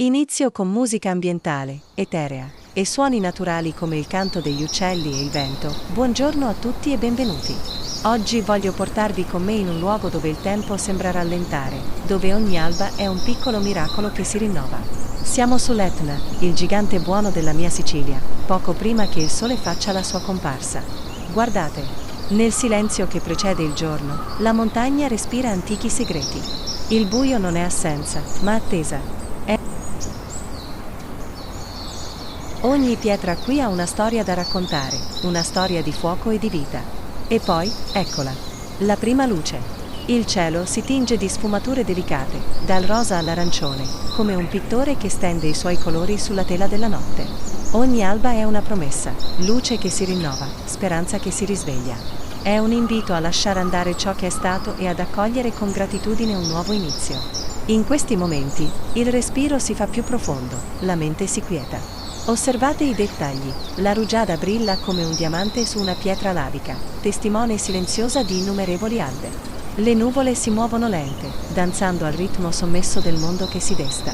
Inizio con musica ambientale, eterea, e suoni naturali come il canto degli uccelli e il vento. Buongiorno a tutti e benvenuti. Oggi voglio portarvi con me in un luogo dove il tempo sembra rallentare, dove ogni alba è un piccolo miracolo che si rinnova. Siamo sull'Etna, il gigante buono della mia Sicilia, poco prima che il sole faccia la sua comparsa. Guardate, nel silenzio che precede il giorno, la montagna respira antichi segreti. Il buio non è assenza, ma attesa. Ogni pietra qui ha una storia da raccontare, una storia di fuoco e di vita. E poi, eccola, la prima luce. Il cielo si tinge di sfumature delicate, dal rosa all'arancione, come un pittore che stende i suoi colori sulla tela della notte. Ogni alba è una promessa, luce che si rinnova, speranza che si risveglia. È un invito a lasciare andare ciò che è stato e ad accogliere con gratitudine un nuovo inizio. In questi momenti, il respiro si fa più profondo, la mente si quieta. Osservate i dettagli, la rugiada brilla come un diamante su una pietra lavica, testimone silenziosa di innumerevoli albe. Le nuvole si muovono lente, danzando al ritmo sommesso del mondo che si desta.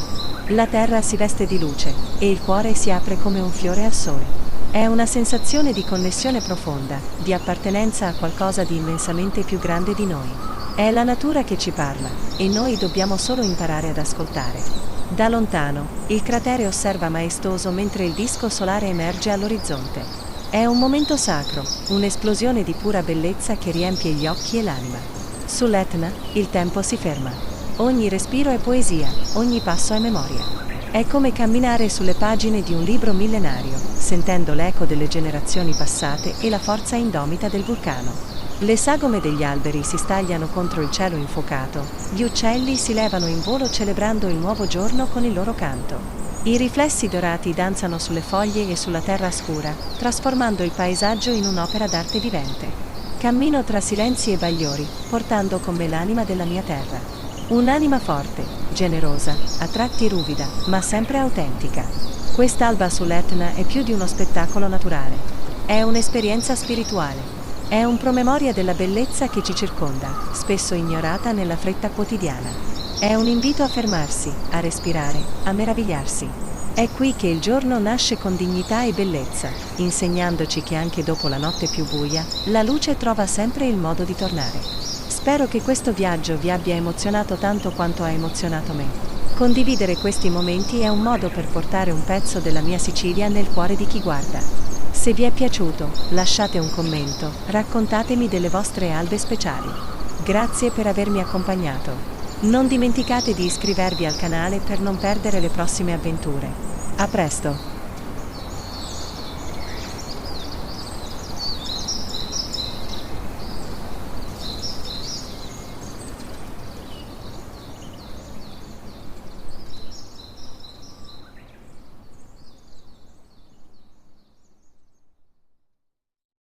La terra si veste di luce, e il cuore si apre come un fiore al sole. È una sensazione di connessione profonda, di appartenenza a qualcosa di immensamente più grande di noi. È la natura che ci parla, e noi dobbiamo solo imparare ad ascoltare. Da lontano, il cratere osserva maestoso mentre il disco solare emerge all'orizzonte. È un momento sacro, un'esplosione di pura bellezza che riempie gli occhi e l'anima. Sull'Etna, il tempo si ferma. Ogni respiro è poesia, ogni passo è memoria. È come camminare sulle pagine di un libro millenario, sentendo l'eco delle generazioni passate e la forza indomita del vulcano. Le sagome degli alberi si stagliano contro il cielo infuocato, gli uccelli si levano in volo celebrando il nuovo giorno con il loro canto. I riflessi dorati danzano sulle foglie e sulla terra scura, trasformando il paesaggio in un'opera d'arte vivente. Cammino tra silenzi e bagliori, portando con me l'anima della mia terra. Un'anima forte, generosa, a tratti ruvida, ma sempre autentica. Quest'alba sull'Etna è più di uno spettacolo naturale. È un'esperienza spirituale. È un promemoria della bellezza che ci circonda, spesso ignorata nella fretta quotidiana. È un invito a fermarsi, a respirare, a meravigliarsi. È qui che il giorno nasce con dignità e bellezza, insegnandoci che anche dopo la notte più buia, la luce trova sempre il modo di tornare. Spero che questo viaggio vi abbia emozionato tanto quanto ha emozionato me. Condividere questi momenti è un modo per portare un pezzo della mia Sicilia nel cuore di chi guarda. Se vi è piaciuto, lasciate un commento, raccontatemi delle vostre albe speciali. Grazie per avermi accompagnato. Non dimenticate di iscrivervi al canale per non perdere le prossime avventure. A presto!